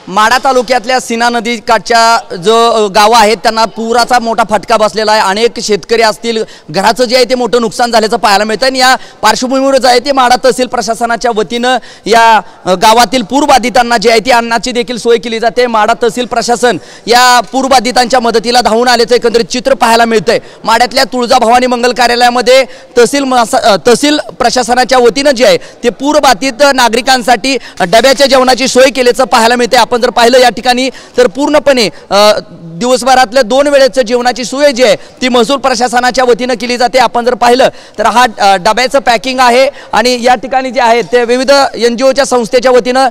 माढा तालुक्यातल्या सीना नदी काठच्या जो गावं आहेत त्यांना पुराचा मोठा फटका बसलेला आहे। अनेक शेतकरी असतील घराचं जे आहे ते मोठं नुकसान झाल्याचं पाहायला मिळतं आणि या पार्श्वभूमीवर जे आहे ते माढा तहसील प्रशासनाच्या वतीनं या गावातील पूरबाधितांना जे आहे ते अन्नाची देखील सोय केली जाते। माढा तहसील प्रशासन या पूरबाधितांच्या मदतीला धावून आल्याचं एकंदरीत चित्र पाहायला मिळतंय। माढ्यातल्या तुळजाभवानी मंगल कार्यालयामध्ये तहसील प्रशासनाच्या वतीनं जे आहे ते पूरबाधित नागरिकांसाठी डब्याच्या जेवणाची सोय केल्याचं पाहायला मिळते। आपण जर पाहिलं या ठिकाणी तर पूर्णपणे दिवसभरातल्या 2 वेळेचं जेवणाची सोय जी आहे ती महसूल प्रशासनाच्या वतीनं केली जाते। आपण जर पाहिलं तर हा डब्याचं पॅकिंग आहे आणि या ठिकाणी जे आहे ते विविध NGOच्या संस्थेच्या वतीनं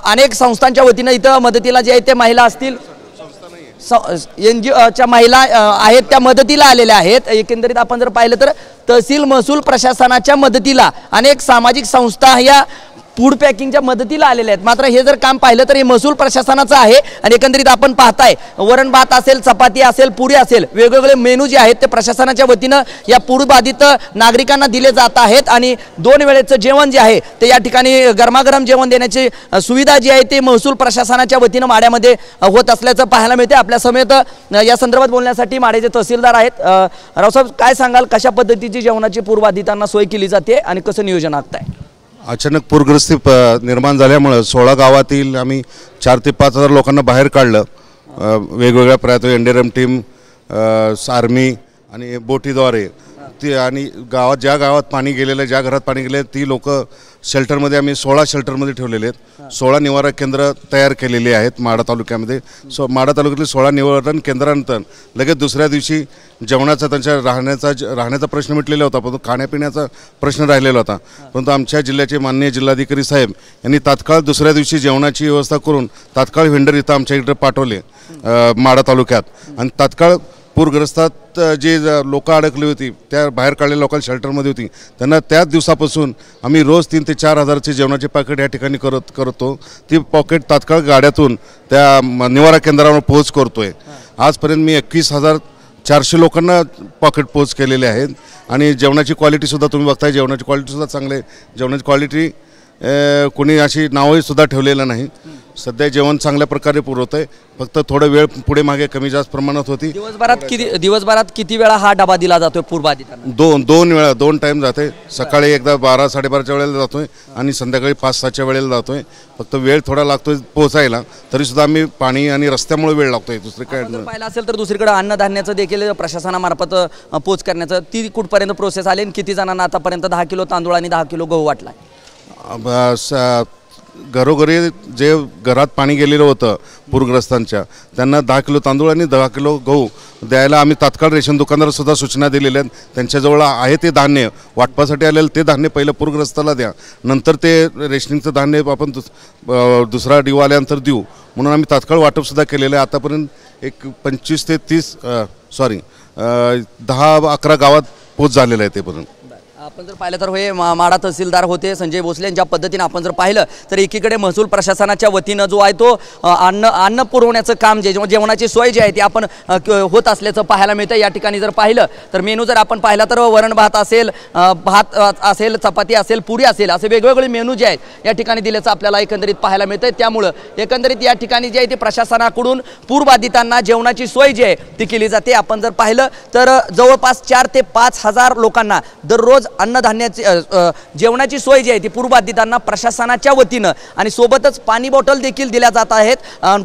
अनेक संस्थांच्या वतीनं इथं मदतीला जे आहे ते महिला असतील NGOच्या महिला आहेत त्या मदतीला आलेल्या आहेत। एकंदरीत आपण जर पाहिलं तर तहसील महसूल प्रशासनाच्या मदतीला अनेक सामाजिक संस्था या फूड पॅकिंगच्या मदतीला आलेले आहेत। मात्र हे जर काम पाहिलं तर हे महसूल प्रशासनाचं आहे आणि एकंदरीत आपण पाहताय वरण भात असेल, चपाती असेल, पुरी असेल, वेगवेगळे मेनू जे आहेत ते प्रशासनाच्या वतीनं या पूरबाधित नागरिकांना दिले जात आहेत आणि 2 वेळेचं जेवण जे आहे ते या ठिकाणी गरमागरम जेवण देण्याची सुविधा जी आहे ते महसूल प्रशासनाच्या वतीनं माढ्यामध्ये होत असल्याचं पाहायला मिळते। आपल्या समेत या संदर्भात बोलण्यासाठी माढ्याचे तहसीलदार आहेत। रावसाहेब, काय सांगाल, कशा पद्धतीची जेवणाची पूरबाधितांना सोय केली जाते आणि कसं नियोजन आखताय? अचानक पूरग्रस्ती निर्माण झाल्यामुळे 16 गावातील आम्ही 4 ते 5 हजार लोकांना बाहेर काढलं। वेगवेगळ्या प्रयत्न NDRM टीम, आर्मी आणि बोटीद्वारे ती आणि ज्या गावात पाणी गेलेलं, ज्या घरात पाणी गेले ती लोक शेल्टरमध्ये आम्ही 16 शेल्टरमध्ये ठेवलेले आहेत। 16 निवारा केंद्र तयार केलेली आहेत माढा तालुक्यामध्ये। माढा तालुक्यातली 16 निवारण केंद्रानंतर लगेच दुसऱ्या दिवशी जेवणाचा त्यांच्या राहण्याचा प्रश्न मिटलेला होता, परंतु खाण्यापिण्याचा प्रश्न राहिलेला होता। परंतु आमच्या जिल्ह्याचे माननीय जिल्हाधिकारी साहेब यांनी तात्काळ दुसऱ्या दिवशी जेवणाची व्यवस्था करून तात्काळ व्हेंडर इथं आमच्या इकडे पाठवले माढा तालुक्यात आणि तात्काळ पूरग्रस्तात जे लोक अडकली होती त्या बाहेर काढलेल्या लोकांना शेल्टरमध्ये होती त्यांना त्याच दिवसापासून आम्ही रोज 3 ते 4 हजाराचे जेवणाचे पॅकेट या ठिकाणी करतो। ती पॉकेट तात्काळ गाड्यातून त्या निवारा केंद्रावर पोहोच करतोय। आजपर्यंत मी 21,400 लोकांना पॉकेट पोच केलेले आहेत आणि जेवणाची क्वालिटीसुद्धा तुम्ही बघताय, जेवणाची क्वालिटीसुद्धा चांगली आहे। जेवणाची क्वालिटी कोणी अशी नावही सुद्धा ठेवलेलं नाही। सध्या जेवण चांगल्या प्रकारे पुरवत आहे, फक्त थोडं वेळ पुढे मागे कमी जास्त प्रमाणात होती। दिवसभरात किती वेळा हा डबा दिला जातोय पूरबाधितांना? 2 वेळा 2 टाइम जाते। सकाळी एकदा 12-12:30च्या वेळेला जातोय आणि संध्याकाळी 5-6च्या वेळेला जातोय। फक्त वेळ थोडा लागतोय पोहोचायला, तरी सुद्धा आम्ही पाणी आणि रस्त्यामुळे वेळ लागतोय, दुसरे काय नाही। पाहिलं असेल तर दुसरीकडे अन्नधान्याचं देखील प्रशासनामार्फत पोच करण्याचं ती कुठपर्यंत प्रोसेस आली आणि किती जणांना आतापर्यंत 10 किलो तांदूळ आणि 10 किलो गहू वाटलाय? घरोघरी जे घरात पाणी गेलेलं होतं पूरग्रस्तांच्या त्यांना 10 किलो तांदूळ आणि 10 किलो गहू द्यायला आम्ही तात्काळ रेशन दुकानदार सुद्धा सूचना दिलेल्या आहेत। त्यांच्याजवळ आहे ते धान्य वाटपासाठी आलेलं ते धान्य पहिलं पूरग्रस्ताला द्या, नंतर ते रेशनिंगचं धान्य आपण दुसरा डिओ आल्यानंतर देऊ म्हणून आम्ही तात्काळ वाटपसुद्धा केलेलं आहे। आतापर्यंत एक 25 ते 30 10-11 गावात पोच झालेलं आहे ते पर्यंत। आपण जर पाहिलं तर हे माढा तहसीलदार होते संजय भोसले यांच्या पद्धतीने आपण जर पाहिलं तर एकीकडे महसूल प्रशासनाच्या वतीनं जो आहे तो अन्न पुरवण्याचं काम जे जेवणाची सोय जी आहे ती आपण होत असल्याचं पाहायला मिळतं। या ठिकाणी जर पाहिलं तर मेनू जर आपण पाहिला तर वरण भात असेल, चपाती असेल, पुरी असेल, असे वेगवेगळे मेनू जे आहेत या ठिकाणी दिल्याचं आपल्याला एकंदरीत पाहायला मिळतं। त्यामुळं एकंदरीत या ठिकाणी जे आहे ते प्रशासनाकडून पूरबाधितांना जेवणाची सोय जी आहे ती केली जाते। आपण जर पाहिलं तर जवळपास 4 ते 5 हजार लोकांना दररोज अन्नधान्याची जेवणाची सोय जी आहे ती पूरबाधितांना प्रशासनाच्या वतीनं आणि सोबतच पाणी बॉटल देखील दिल्या जात आहेत।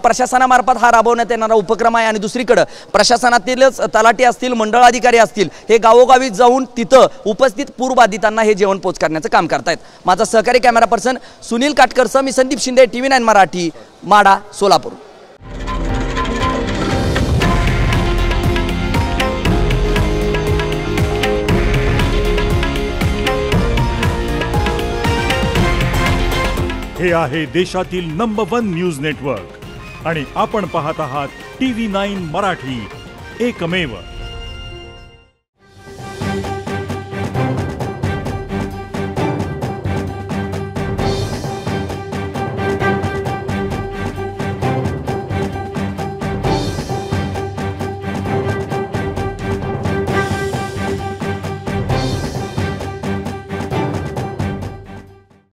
प्रशासनामार्फत हा राबवण्यात येणारा उपक्रम आहे आणि दुसरीकडे प्रशासनातीलच तलाठी असतील, मंडळ अधिकारी असतील, हे गावोगावी जाऊन तिथं उपस्थित पूरबाधितांना हे जेवण पोच करण्याचं काम करतायत। माझा सहकारी कॅमेरा पर्सन सुनील काटकरसह मी संदीप शिंदे, TV9 मराठी, माढा, सोलापूर। हे आहे देशातील नंबर 1 न्यूज नेटवर्क आणि आपण पाहत आहात TV9 मराठी, एकमेव।